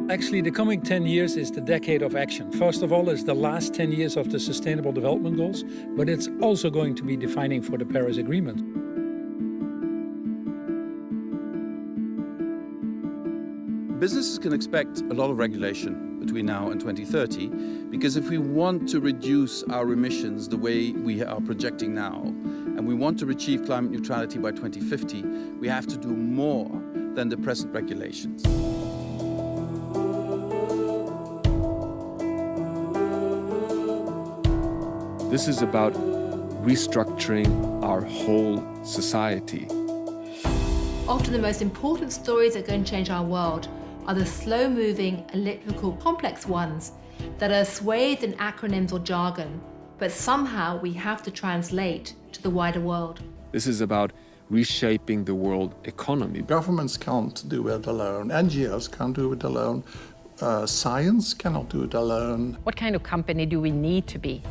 Actually, the coming 10 years is the decade of action. First of all, it's the last 10 years of the Sustainable Development Goals, but it's also going to be defining for the Paris Agreement. Businesses can expect a lot of regulation between now and 2030, because if we want to reduce our emissions the way we are projecting now, and we want to achieve climate neutrality by 2050, we have to do more than the present regulations. This is about restructuring our whole society. Often the most important stories that are going to change our world are the slow-moving, elliptical, complex ones that are swathed in acronyms or jargon, but somehow we have to translate to the wider world. This is about reshaping the world economy. Governments can't do it alone, NGOs can't do it alone, science cannot do it alone. What kind of company do we need to be?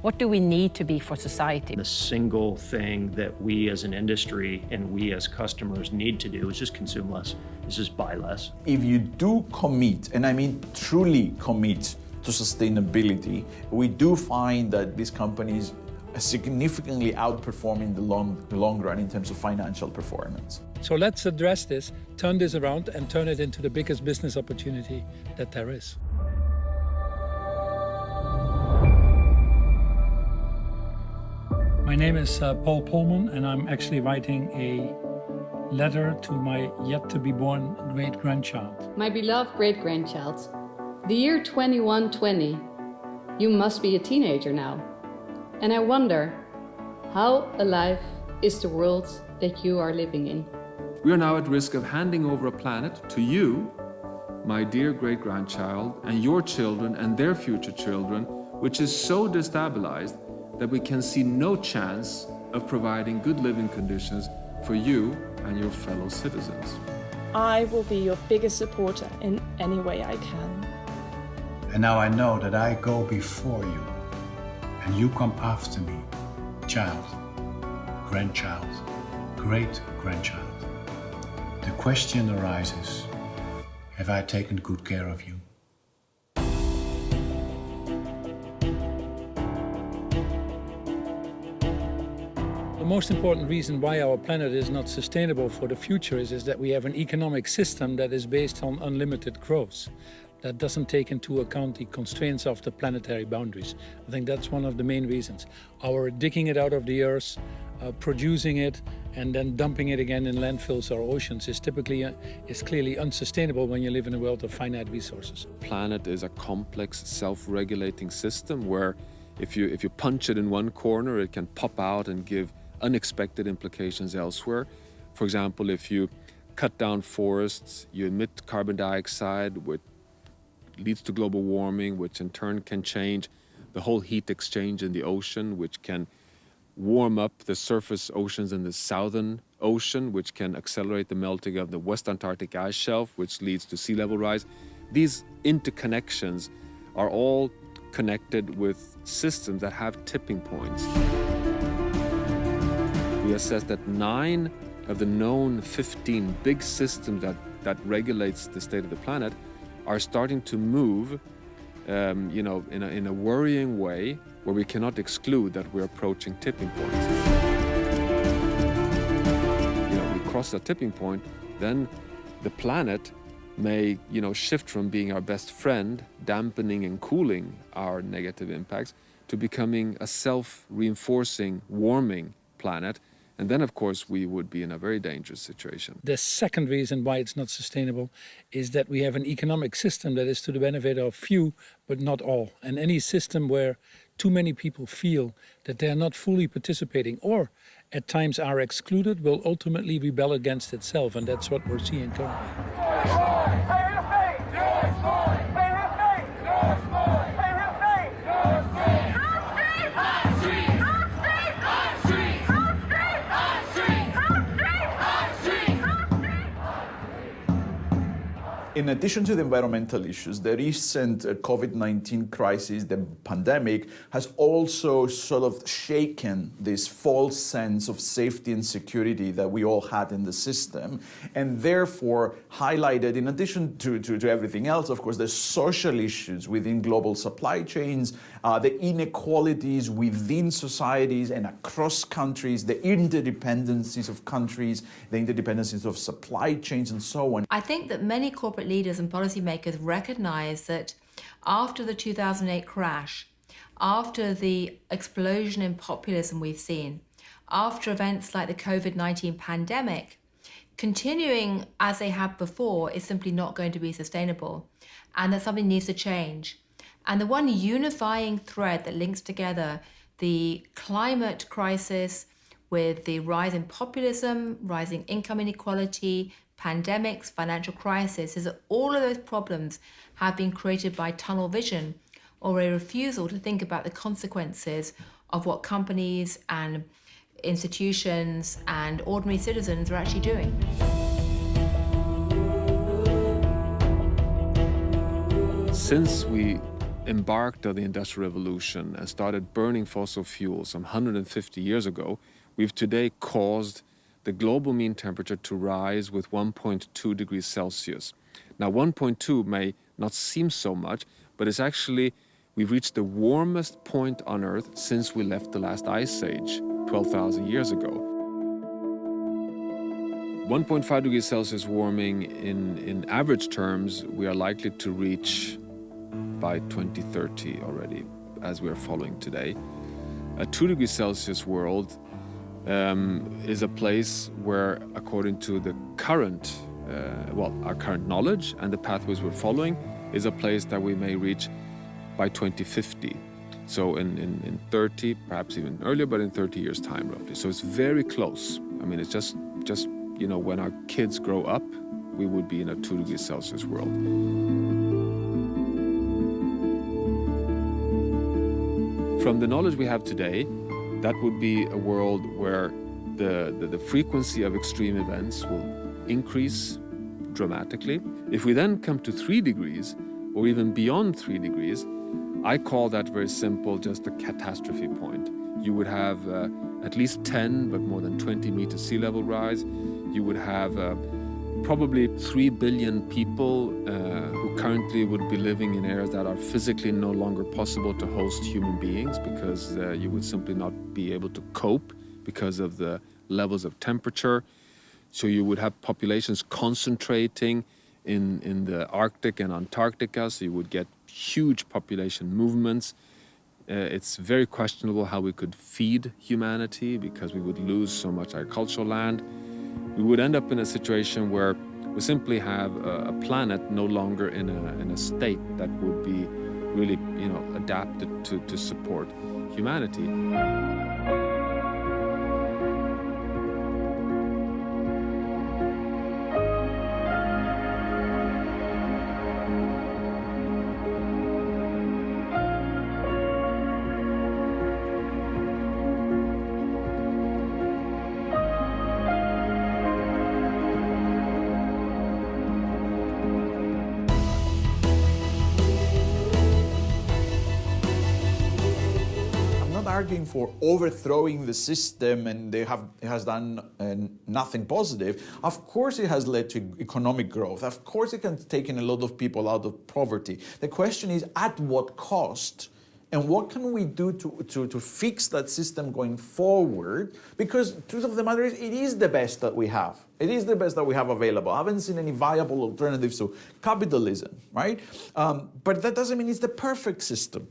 What do we need to be for society? The single thing that we as an industry and we as customers need to do is just consume less, is just buy less. If you do commit, and I mean truly commit to sustainability, we do find that these companies are significantly outperforming the long run in terms of financial performance. So let's address this, turn this around and turn it into the biggest business opportunity that there is. My name is Paul Polman, and I'm actually writing a letter to my yet-to-be-born great-grandchild. My beloved great-grandchild, the year 2120, you must be a teenager now. And I wonder, how alive is the world that you are living in? We are now at risk of handing over a planet to you, my dear great-grandchild, and your children and their future children, which is so destabilized that we can see no chance of providing good living conditions for you and your fellow citizens. I will be your biggest supporter in any way I can. And now I know that I go before you, and you come after me, child, grandchild, great-grandchild. The question arises, have I taken good care of you? The most important reason why our planet is not sustainable for the future is that we have an economic system that is based on unlimited growth, that doesn't take into account the constraints of the planetary boundaries. I think that's one of the main reasons. Our digging it out of the earth, producing it, and then dumping it again in landfills or oceans is clearly unsustainable when you live in a world of finite resources. The planet is a complex, self-regulating system where if you punch it in one corner, it can pop out and give unexpected implications elsewhere. For example, if you cut down forests, you emit carbon dioxide, which leads to global warming, which in turn can change the whole heat exchange in the ocean, which can warm up the surface oceans in the Southern Ocean, which can accelerate the melting of the West Antarctic ice shelf, which leads to sea level rise. These interconnections are all connected with systems that have tipping points. We assess that 9 of the known 15 big systems that regulates the state of the planet are starting to move in a worrying way, where we cannot exclude that we're approaching tipping points. We cross that tipping point, then the planet may shift from being our best friend, dampening and cooling our negative impacts, to becoming a self-reinforcing, warming planet. And then, of course, we would be in a very dangerous situation. The second reason why it's not sustainable is that we have an economic system that is to the benefit of few, but not all. And any system where too many people feel that they are not fully participating or at times are excluded will ultimately rebel against itself. And that's what we're seeing currently. In addition to the environmental issues, the recent COVID-19 crisis, the pandemic, has also sort of shaken this false sense of safety and security that we all had in the system, and therefore highlighted, in addition to everything else, of course, the social issues within global supply chains, the inequalities within societies and across countries, the interdependencies of countries, the interdependencies of supply chains, and so on. I think that many corporate leaders and policymakers recognize that after the 2008 crash, after the explosion in populism we've seen, after events like the COVID-19 pandemic, continuing as they have before is simply not going to be sustainable, and that something needs to change. And the one unifying thread that links together the climate crisis with the rise in populism, rising income inequality, pandemics, financial crisis, is that all of those problems have been created by tunnel vision, or a refusal to think about the consequences of what companies and institutions and ordinary citizens are actually doing. Since we embarked on the Industrial Revolution and started burning fossil fuels some 150 years ago, we've today caused the global mean temperature to rise with 1.2 degrees Celsius. Now, 1.2 may not seem so much, but it's actually, we've reached the warmest point on Earth since we left the last ice age 12,000 years ago. 1.5 degrees Celsius warming in average terms, we are likely to reach by 2030 already, as we are following today. A 2 degrees Celsius world is a place where, according to the current, our current knowledge and the pathways we're following, is a place that we may reach by 2050. So in 30, perhaps even earlier, but in 30 years' time roughly. So it's very close. I mean, it's just you know, when our kids grow up, we would be in a 2 degrees Celsius world. From the knowledge we have today, that would be a world where the frequency of extreme events will increase dramatically. If we then come to 3 degrees, or even beyond 3 degrees, I call that very simple, just a catastrophe point. You would have at least 10, but more than 20 meters sea level rise. You would have probably 3 billion people who currently would be living in areas that are physically no longer possible to host human beings, because you would simply not be able to cope because of the levels of temperature. So you would have populations concentrating in the Arctic and Antarctica, so you would get huge population movements. It's very questionable how we could feed humanity, because we would lose so much agricultural land. We would end up in a situation where we simply have a planet no longer in a state that would be really, you know, adapted to support humanity. Arguing for overthrowing the system, and it has done nothing positive. Of course it has led to economic growth. Of course it has taken a lot of people out of poverty. The question is, at what cost? And what can we do to fix that system going forward? Because the truth of the matter is, it is the best that we have. It is the best that we have available. I haven't seen any viable alternatives to capitalism, right? But that doesn't mean it's the perfect system.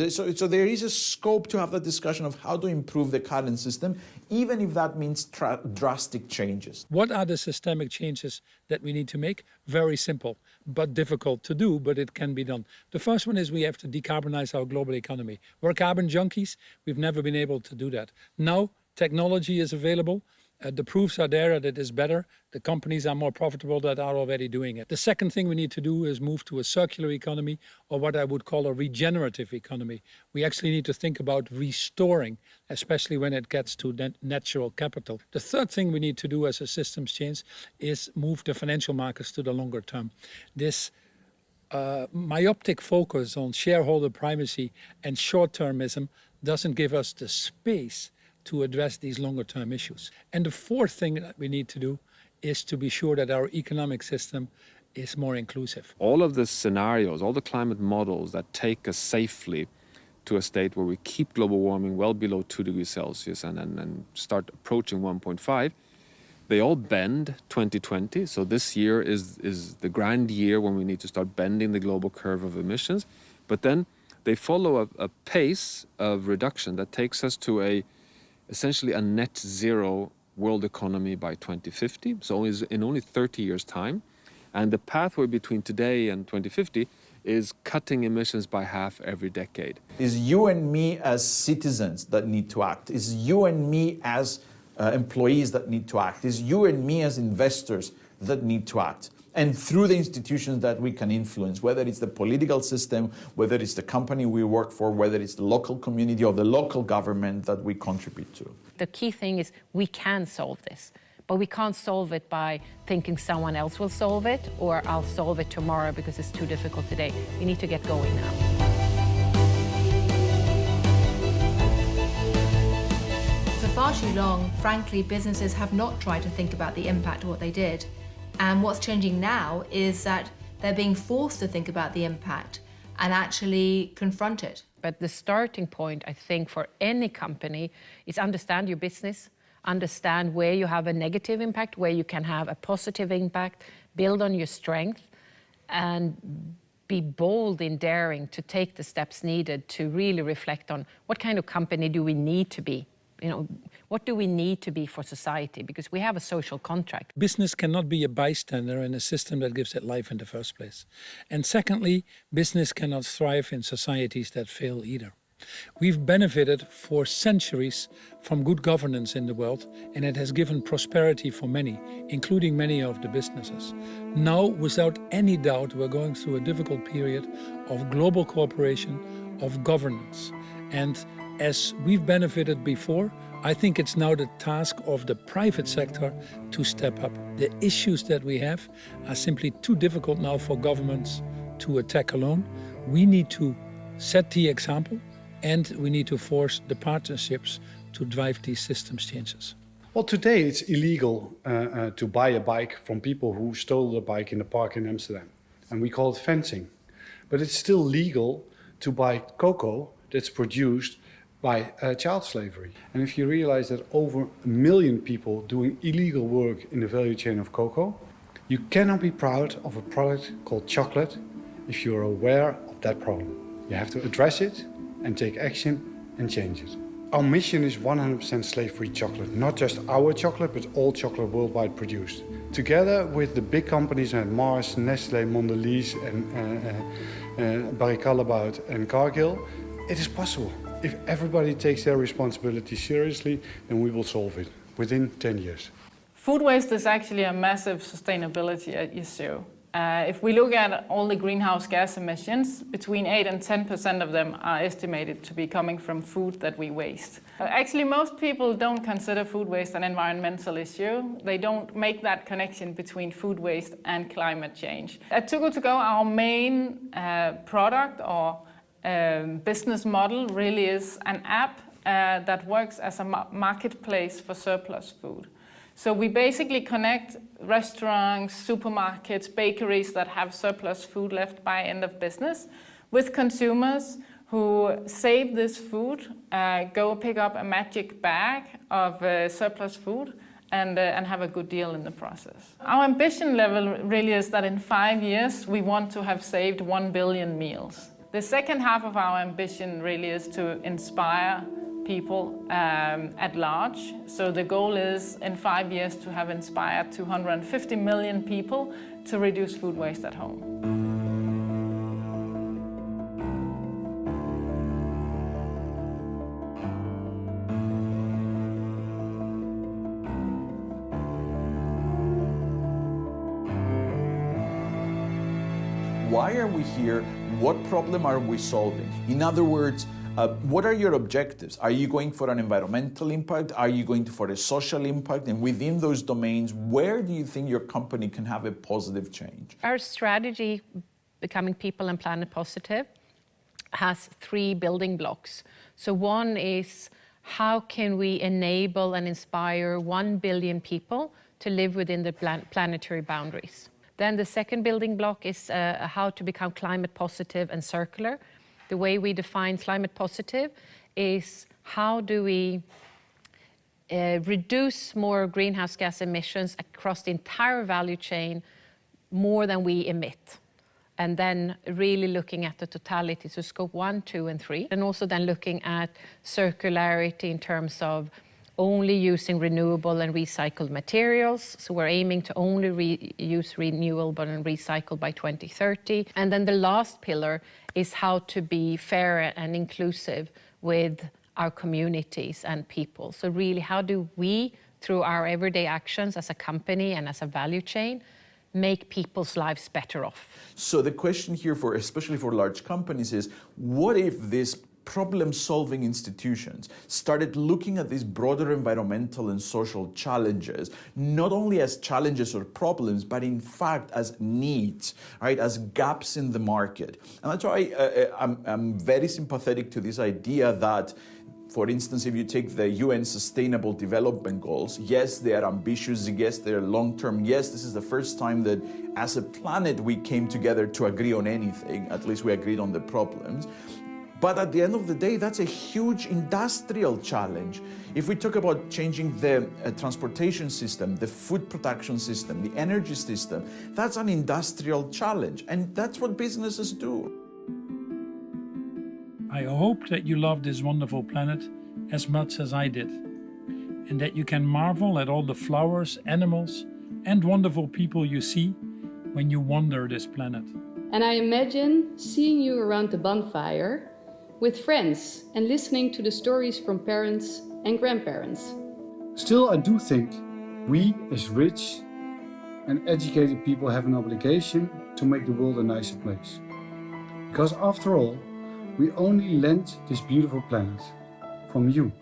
So there is a scope to have that discussion of how to improve the current system, even if that means drastic changes. What are the systemic changes that we need to make? Very simple, but difficult to do, but it can be done. The first one is we have to decarbonize our global economy. We're carbon junkies. We've never been able to do that. Now technology is available. The proofs are there that it is better. The companies are more profitable that are already doing it. The second thing we need to do is move to a circular economy, or what I would call a regenerative economy. We actually need to think about restoring, especially when it gets to natural capital. The third thing we need to do as a systems change is move the financial markets to the longer term. This myopic focus on shareholder primacy and short-termism doesn't give us the space to address these longer-term issues. And the fourth thing that we need to do is to be sure that our economic system is more inclusive. All of the scenarios, all the climate models that take us safely to a state where we keep global warming well below 2 degrees Celsius and start approaching 1.5, they all bend 2020. So this year is the grand year when we need to start bending the global curve of emissions. But then they follow a pace of reduction that takes us to essentially a net zero world economy by 2050, so in only 30 years' time. And the pathway between today and 2050 is cutting emissions by half every decade. It's you and me as citizens that need to act. It's you and me as employees that need to act. It's you and me as investors that need to act. And through the institutions that we can influence, whether it's the political system, whether it's the company we work for, whether it's the local community or the local government that we contribute to. The key thing is we can solve this, but we can't solve it by thinking someone else will solve it or I'll solve it tomorrow because it's too difficult today. We need to get going now. For far too long, frankly, businesses have not tried to think about the impact of what they did. And what's changing now is that they're being forced to think about the impact and actually confront it. But the starting point, I think, for any company is understand your business, understand where you have a negative impact, where you can have a positive impact, build on your strength, and be bold in daring to take the steps needed to really reflect on what kind of company do we need to be. What do we need to be for society? Because we have a social contract. Business cannot be a bystander in a system that gives it life in the first place. And secondly, business cannot thrive in societies that fail either. We've benefited for centuries from good governance in the world, and it has given prosperity for many, including many of the businesses. Now, without any doubt, we're going through a difficult period of global cooperation, of governance. And as we've benefited before, I think it's now the task of the private sector to step up. The issues that we have are simply too difficult now for governments to attack alone. We need to set the example, and we need to force the partnerships to drive these systems changes. Well, today it's illegal to buy a bike from people who stole the bike in the park in Amsterdam. And we call it fencing. But it's still legal to buy cocoa that's produced by child slavery. And if you realize that over 1 million people doing illegal work in the value chain of cocoa, you cannot be proud of a product called chocolate if you're aware of that problem. You have to address it and take action and change it. Our mission is 100% slave-free chocolate, not just our chocolate, but all chocolate worldwide produced. Together with the big companies like Mars, Nestlé, Mondelez, and Barry Callebaut and Cargill, it is possible. If everybody takes their responsibility seriously, then we will solve it within 10 years. Food waste is actually a massive sustainability issue. If we look at all the greenhouse gas emissions, between 8 and 10% of them are estimated to be coming from food that we waste. Actually, most people don't consider food waste an environmental issue. They don't make that connection between food waste and climate change. At Too Good To Go, our main product or business model really is an app that works as a marketplace for surplus food. So we basically connect restaurants, supermarkets, bakeries that have surplus food left by end of business with consumers who save this food, go pick up a magic bag of surplus food and have a good deal in the process. Our ambition level really is that in 5 years we want to have saved 1 billion meals. The second half of our ambition really is to inspire people at large. So the goal is in 5 years to have inspired 250 million people to reduce food waste at home. Why are we here? What problem are we solving? In other words, what are your objectives? Are you going for an environmental impact? Are you going for a social impact? And within those domains, where do you think your company can have a positive change? Our strategy, Becoming People and Planet Positive, has 3 building blocks. So one is, how can we enable and inspire 1 billion people to live within the planetary boundaries? Then the second building block is how to become climate positive and circular. The way we define climate positive is how do we reduce more greenhouse gas emissions across the entire value chain more than we emit. And then really looking at the totality, so scope 1, 2, and 3. And also then looking at circularity in terms of only using renewable and recycled materials. So we're aiming to only use renewable and recycled by 2030. And then the last pillar is how to be fair and inclusive with our communities and people. So really, how do we, through our everyday actions as a company and as a value chain, make people's lives better off? So the question here, especially for large companies, is what if these problem-solving institutions started looking at these broader environmental and social challenges, not only as challenges or problems, but in fact as needs, right, as gaps in the market. And that's why I'm very sympathetic to this idea that, for instance, if you take the UN Sustainable Development Goals, yes, they are ambitious, yes, they are long-term, yes, this is the first time that as a planet we came together to agree on anything, at least we agreed on the problems. But at the end of the day, that's a huge industrial challenge. If we talk about changing the transportation system, the food production system, the energy system, that's an industrial challenge, and that's what businesses do. I hope that you love this wonderful planet as much as I did, and that you can marvel at all the flowers, animals, and wonderful people you see when you wander this planet. And I imagine seeing you around the bonfire with friends and listening to the stories from parents and grandparents. Still, I do think we as rich and educated people have an obligation to make the world a nicer place. Because after all, we only lent this beautiful planet from you,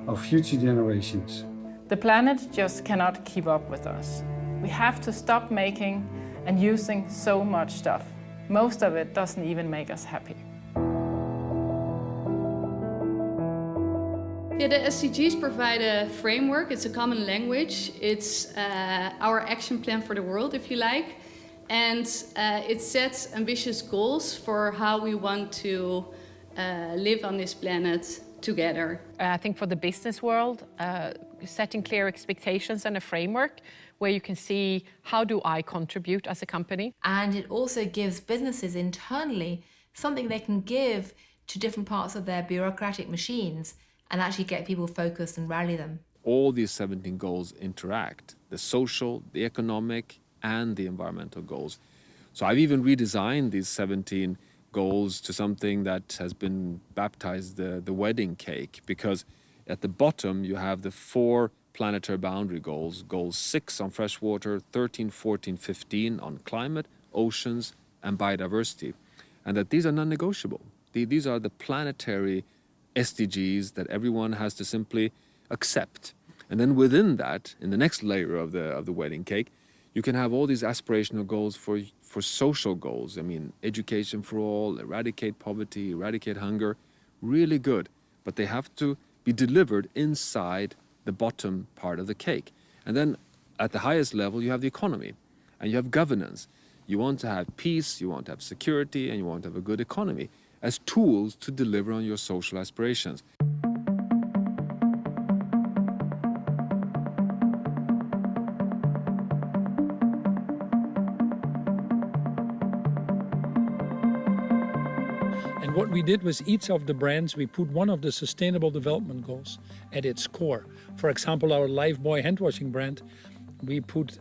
our future generations. The planet just cannot keep up with us. We have to stop making and using so much stuff. Most of it doesn't even make us happy. Yeah, the SDGs provide a framework, it's a common language, it's our action plan for the world, if you like, and it sets ambitious goals for how we want to live on this planet together. I think for the business world, setting clear expectations and a framework where you can see how do I contribute as a company. And it also gives businesses internally something they can give to different parts of their bureaucratic machines and actually get people focused and rally them. All these 17 goals interact, the social, the economic, and the environmental goals. So I've even redesigned these 17 goals to something that has been baptized the wedding cake, because at the bottom you have the 4 planetary boundary goals, goals 6 on freshwater, 13, 14, 15 on climate, oceans, and biodiversity, and that these are non-negotiable. These are the planetary SDGs that everyone has to simply accept. And then within that, in the next layer of the wedding cake, you can have all these aspirational goals for social goals. I mean, education for all, eradicate poverty, eradicate hunger, really good. But they have to be delivered inside the bottom part of the cake. And then at the highest level, you have the economy and you have governance. You want to have peace, you want to have security, and you want to have a good economy as tools to deliver on your social aspirations. And what we did was each of the brands, we put one of the Sustainable Development Goals at its core. For example, our Lifebuoy hand washing brand, we put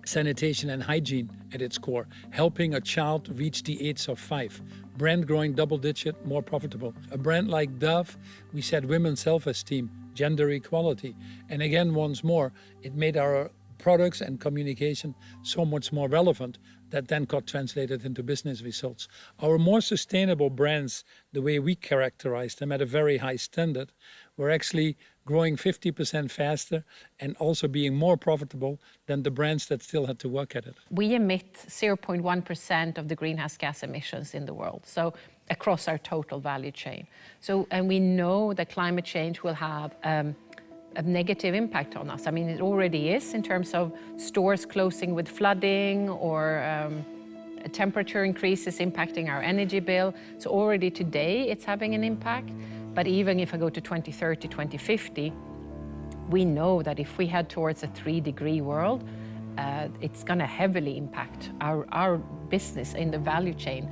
sanitation and hygiene at its core, helping a child reach the age of 5. Brand growing double-digit, more profitable. A brand like Dove, we said women's self-esteem, gender equality. And again, once more, it made our products and communication so much more relevant, that then got translated into business results. Our more sustainable brands, the way we characterize them at a very high standard, were actually growing 50% faster and also being more profitable than the brands that still had to work at it. We emit 0.1% of the greenhouse gas emissions in the world, so across our total value chain. And we know that climate change will have a negative impact on us. I mean, it already is in terms of stores closing with flooding or temperature increases impacting our energy bill. So already today it's having an impact. But even if I go to 2030, 2050, we know that if we head towards a 3-degree world, it's going to heavily impact our business in the value chain.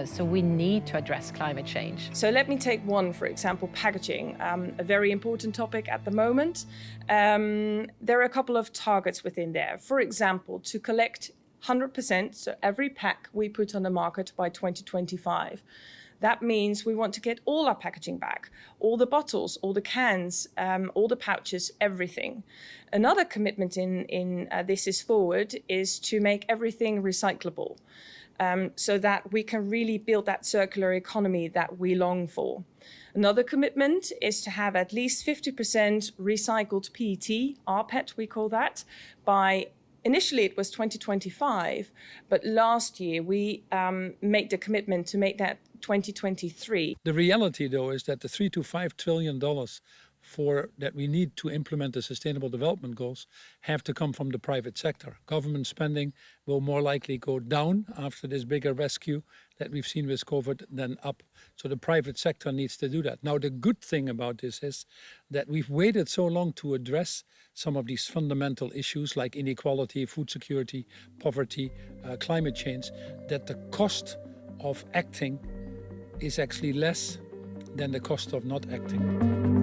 So we need to address climate change. So let me take one, for example, packaging, a very important topic at the moment. There are a couple of targets within there. For example, to collect 100%, so every pack we put on the market by 2025. That means we want to get all our packaging back, all the bottles, all the cans, all the pouches, everything. Another commitment in This Is Forward is to make everything recyclable. So that we can really build that circular economy that we long for. Another commitment is to have at least 50% recycled PET, rPET we call that, by initially it was 2025, but last year we made the commitment to make that 2023. The reality, though, is that the $3 to $5 trillion that we need to implement the Sustainable Development Goals have to come from the private sector. Government spending will more likely go down after this bigger rescue that we've seen with COVID than up. So the private sector needs to do that. Now, the good thing about this is that we've waited so long to address some of these fundamental issues like inequality, food security, poverty, climate change, that the cost of acting is actually less than the cost of not acting.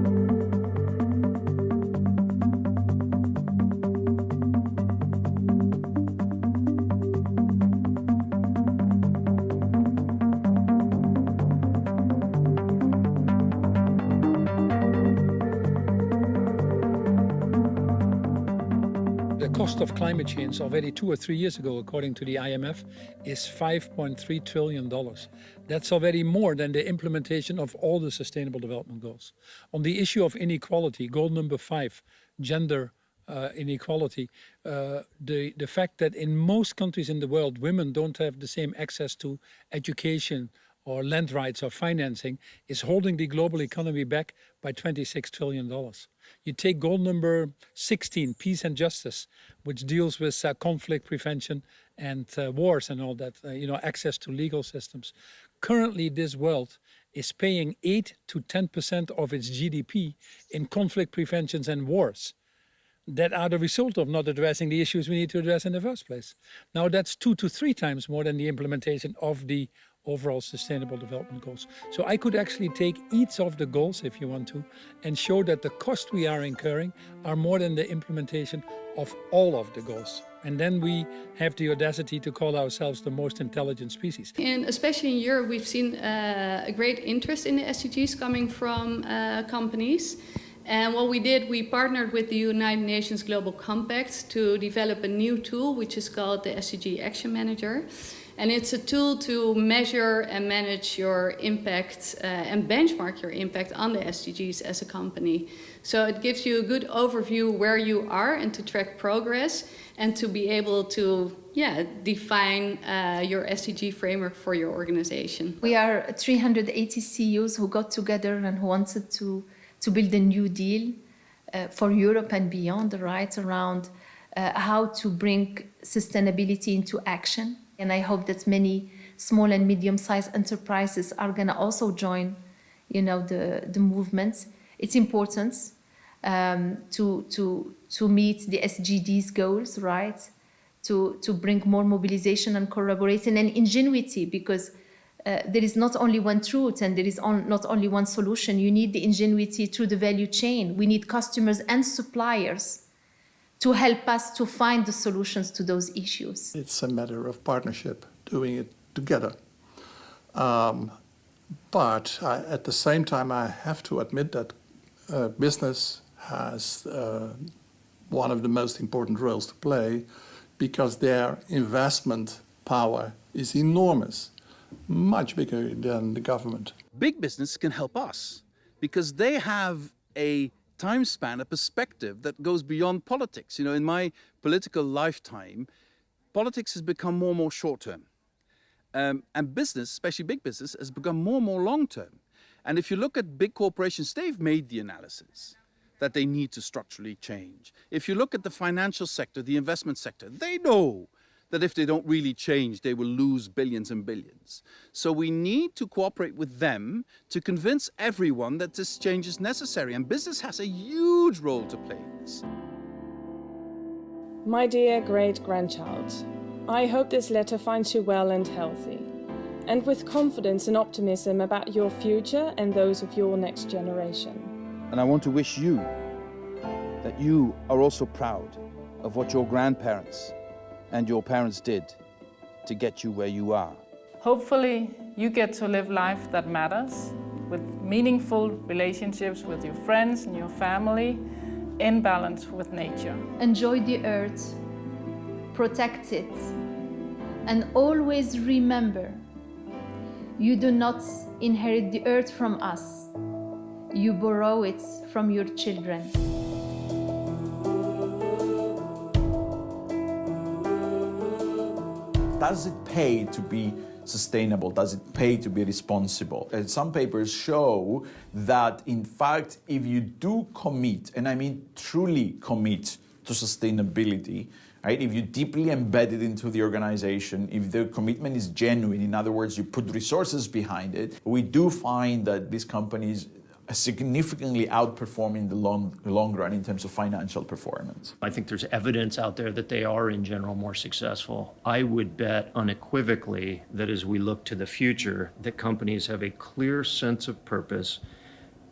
The cost of climate change already 2 or 3 years ago, according to the IMF, is $5.3 trillion. That's already more than the implementation of all the Sustainable Development Goals. On the issue of inequality, goal number 5, gender inequality, the fact that in most countries in the world, women don't have the same access to education or land rights or financing is holding the global economy back by $26 trillion. You take goal number 16, peace and justice, which deals with conflict prevention and wars and all that, access to legal systems. Currently, this world is paying 8 to 10% of its GDP in conflict preventions and wars that are the result of not addressing the issues we need to address in the first place. Now, that's 2 to 3 times more than the implementation of the overall Sustainable Development Goals. So I could actually take each of the goals, if you want to, and show that the cost we are incurring are more than the implementation of all of the goals. And then we have the audacity to call ourselves the most intelligent species. And especially in Europe, we've seen a great interest in the SDGs coming from companies. And what we did, we partnered with the United Nations Global Compact to develop a new tool, which is called the SDG Action Manager. And it's a tool to measure and manage your impact and benchmark your impact on the SDGs as a company. So it gives you a good overview where you are and to track progress and to be able to define your SDG framework for your organization. We are 380 CEOs who got together and who wanted to build a new deal for Europe and beyond, right, around how to bring sustainability into action. And I hope that many small and medium-sized enterprises are going to also join, the movement. It's important to meet the SDG'S goals, right? To bring more mobilization and collaboration and ingenuity, because there is not only one truth and there is not only one solution. You need the ingenuity through the value chain. We need customers and suppliers to help us to find the solutions to those issues. It's a matter of partnership, doing it together. But at the same time, I have to admit that business has one of the most important roles to play, because their investment power is enormous, much bigger than the government. Big business can help us because they have a time span, a perspective that goes beyond politics. You know, in my political lifetime, politics has become more and more short-term. And business, especially big business, has become more and more long-term. And if you look at big corporations, they've made the analysis that they need to structurally change. If you look at the financial sector, the investment sector, they know that if they don't really change, they will lose billions and billions. So we need to cooperate with them to convince everyone that this change is necessary. And business has a huge role to play in this. My dear great-grandchild, I hope this letter finds you well and healthy, and with confidence and optimism about your future and those of your next generation. And I want to wish you that you are also proud of what your grandparents and your parents did to get you where you are. Hopefully, you get to live life that matters, with meaningful relationships with your friends and your family, in balance with nature. Enjoy the earth, protect it, and always remember, you do not inherit the earth from us, you borrow it from your children. Does it pay to be sustainable? Does it pay to be responsible? And some papers show that, in fact, if you do commit, and I mean truly commit to sustainability, right? If you deeply embed it into the organization, if the commitment is genuine, in other words, you put resources behind it, we do find that these companies significantly outperforming the long run in terms of financial performance. I think there's evidence out there that they are in general more successful. I would bet unequivocally that as we look to the future, that companies have a clear sense of purpose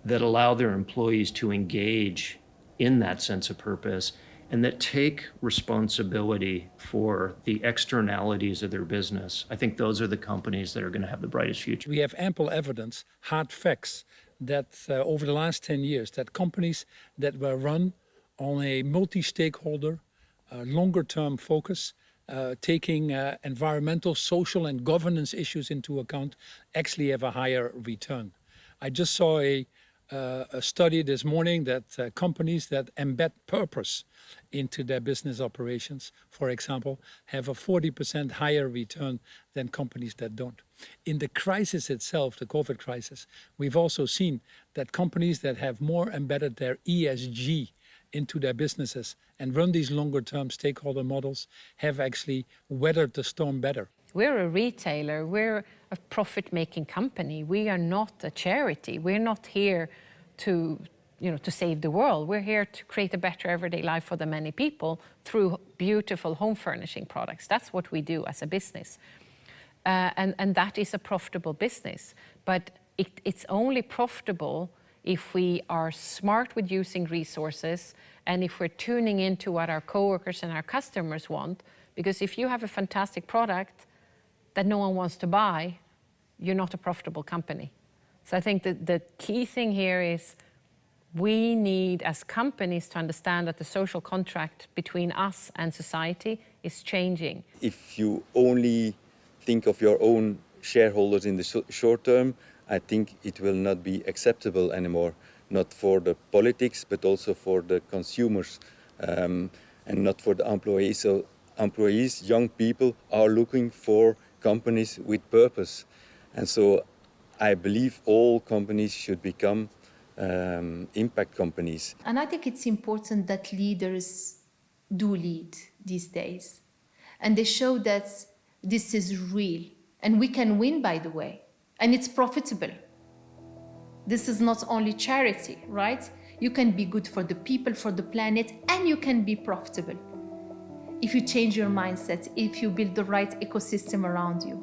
that allow their employees to engage in that sense of purpose and that take responsibility for the externalities of their business. I think those are the companies that are going to have the brightest future. We have ample evidence, hard facts, that over the last 10 years, that companies that were run on a multi-stakeholder, longer-term focus, taking environmental, social, and governance issues into account, actually have a higher return. I just saw a study this morning that companies that embed purpose into their business operations, for example, have a 40% higher return than companies that don't. In the crisis itself, the COVID crisis, we've also seen that companies that have more embedded their ESG into their businesses and run these longer-term stakeholder models have actually weathered the storm better. We're a retailer, we're a profit-making company. We are not a charity. We're not here to save the world. We're here to create a better everyday life for the many people through beautiful home furnishing products. That's what we do as a business. And that is a profitable business. But it's only profitable if we are smart with using resources and if we're tuning into what our coworkers and our customers want. Because if you have a fantastic product that no one wants to buy, you're not a profitable company. So I think that the key thing here is we need, as companies, to understand that the social contract between us and society is changing. If you only think of your own shareholders in the short term, I think it will not be acceptable anymore, not for the politics, but also for the consumers and not for the employees. So employees, young people, are looking for companies with purpose. And so I believe all companies should become impact companies. And I think it's important that leaders do lead these days. And they show that this is real. And we can win, by the way. And it's profitable. This is not only charity, right? You can be good for the people, for the planet, and you can be profitable. If you change your mindset, if you build the right ecosystem around you.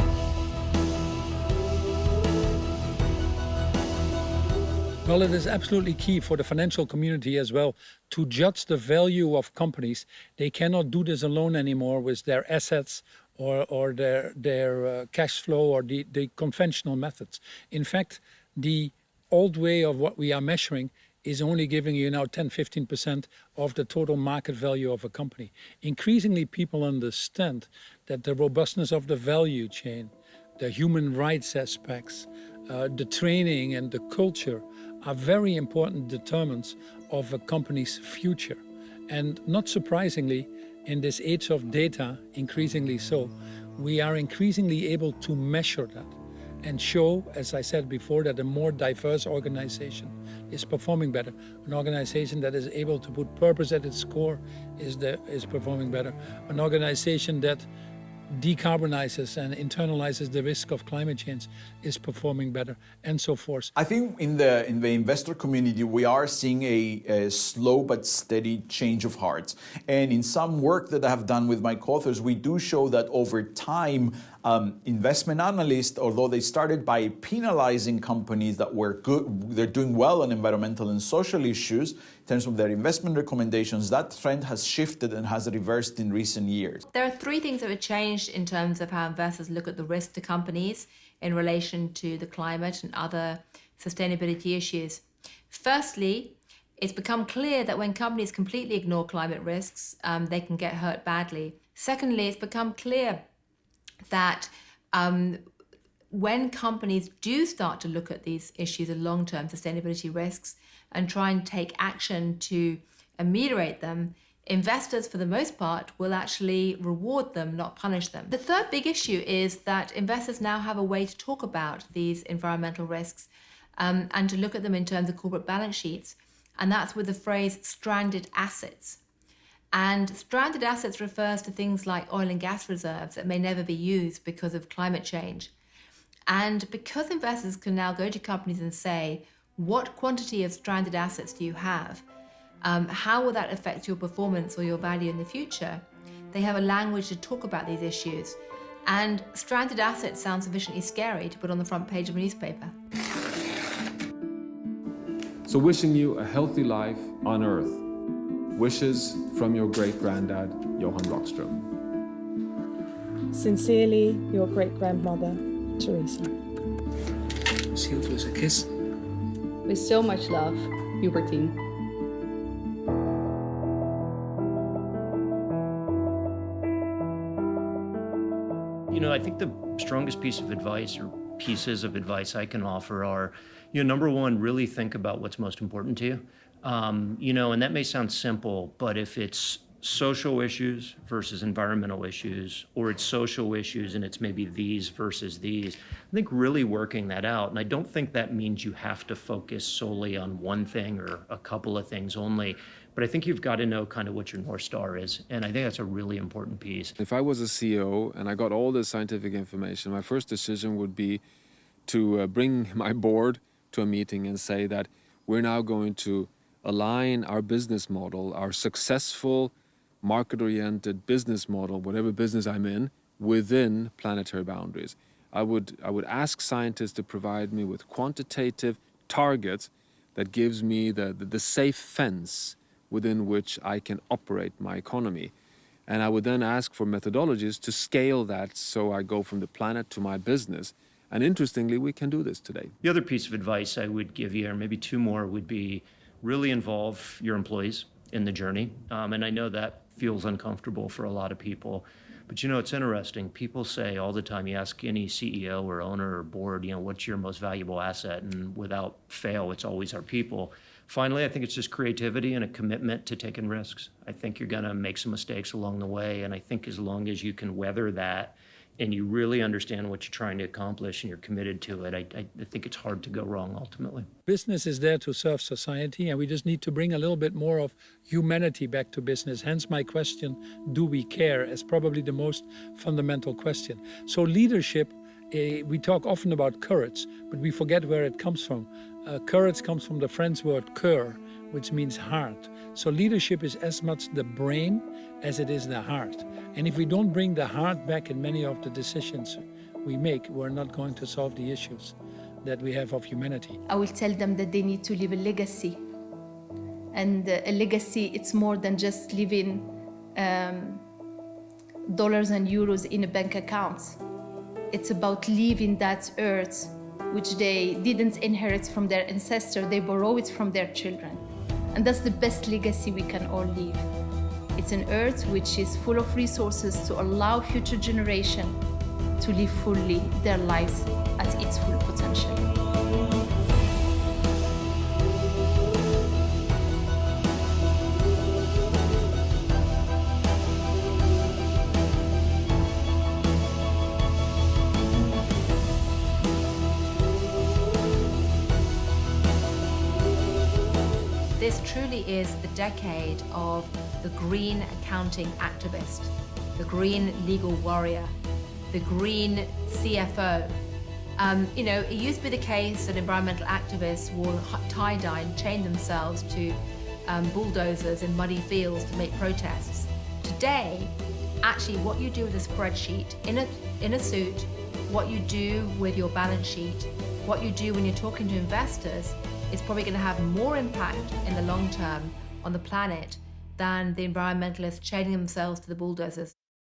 Well, it is absolutely key for the financial community as well to judge the value of companies. They cannot do this alone anymore with their assets or their cash flow or the conventional methods. In fact, the old way of what we are measuring is only giving you now 10-15% of the total market value of a company. Increasingly, people understand that the robustness of the value chain, the human rights aspects, the training and the culture are very important determinants of a company's future. And not surprisingly, in this age of data, increasingly so, we are increasingly able to measure that and show, as I said before, that a more diverse organization is performing better. An organization that is able to put purpose at its core is performing better. An organization that decarbonizes and internalizes the risk of climate change is performing better, and so forth. I think in the investor community, we are seeing a slow but steady change of heart. And in some work that I have done with my co-authors, we do show that over time, investment analysts, although they started by penalizing companies that were good, they're doing well on environmental and social issues, in terms of their investment recommendations, that trend has shifted and has reversed in recent years. There are three things that have changed in terms of how investors look at the risk to companies in relation to the climate and other sustainability issues. Firstly, it's become clear that when companies completely ignore climate risks, they can get hurt badly. Secondly, it's become clear that when companies do start to look at these issues of long-term sustainability risks and try and take action to ameliorate them, investors, for the most part, will actually reward them, not punish them. The third big issue is that investors now have a way to talk about these environmental risks and to look at them in terms of corporate balance sheets, and that's with the phrase stranded assets. And stranded assets refers to things like oil and gas reserves that may never be used because of climate change. And because investors can now go to companies and say, what quantity of stranded assets do you have? How will that affect your performance or your value in the future? They have a language to talk about these issues. And stranded assets sound sufficiently scary to put on the front page of a newspaper. So wishing you a healthy life on Earth. Wishes from your great-granddad, Johan Rockström. Sincerely, your great-grandmother, Teresa. Sealed with a kiss. With so much love, Hubertine. You know, I think the strongest piece of advice or pieces of advice I can offer are, number one, really think about what's most important to you. And that may sound simple, but if it's social issues versus environmental issues, or it's social issues and it's maybe these versus these, I think really working that out. And I don't think that means you have to focus solely on one thing or a couple of things only, but I think you've got to know kind of what your North Star is. And I think that's a really important piece. If I was a CEO and I got all this scientific information, my first decision would be to bring my board to a meeting and say that we're now going to align our business model, our successful market-oriented business model, whatever business I'm in, within planetary boundaries. I would ask scientists to provide me with quantitative targets that gives me the safe fence within which I can operate my economy. And I would then ask for methodologies to scale that so I go from the planet to my business. And interestingly, we can do this today. The other piece of advice I would give you, or maybe two more, would be really involve your employees in the journey. And I know that feels uncomfortable for a lot of people. But it's interesting. People say all the time, you ask any CEO or owner or board, what's your most valuable asset? And without fail, it's always our people. Finally, I think it's just creativity and a commitment to taking risks. I think you're going to make some mistakes along the way. And I think as long as you can weather that and you really understand what you're trying to accomplish and you're committed to it, I think it's hard to go wrong ultimately. Business is there to serve society, and we just need to bring a little bit more of humanity back to business. Hence my question, do we care, as probably the most fundamental question. So leadership, we talk often about courage, but we forget where it comes from. Courage comes from the French word cœur, which means heart. So leadership is as much the brain as it is the heart. And if we don't bring the heart back in many of the decisions we make, we're not going to solve the issues that we have of humanity. I will tell them that they need to leave a legacy. And a legacy, it's more than just leaving dollars and euros in a bank account. It's about leaving that earth which they didn't inherit from their ancestor, they borrow it from their children. And that's the best legacy we can all leave. It's an earth which is full of resources to allow future generations to live fully their lives at its full potential. This truly is the decade of the green accounting activist, the green legal warrior, the green CFO. It used to be the case that environmental activists will tie-dye and chain themselves to bulldozers in muddy fields to make protests. Today, actually what you do with a spreadsheet, in a suit, what you do with your balance sheet, what you do when you're talking to investors is probably going to have more impact in the long term on the planet than the environmentalists chaining themselves to the bulldozers.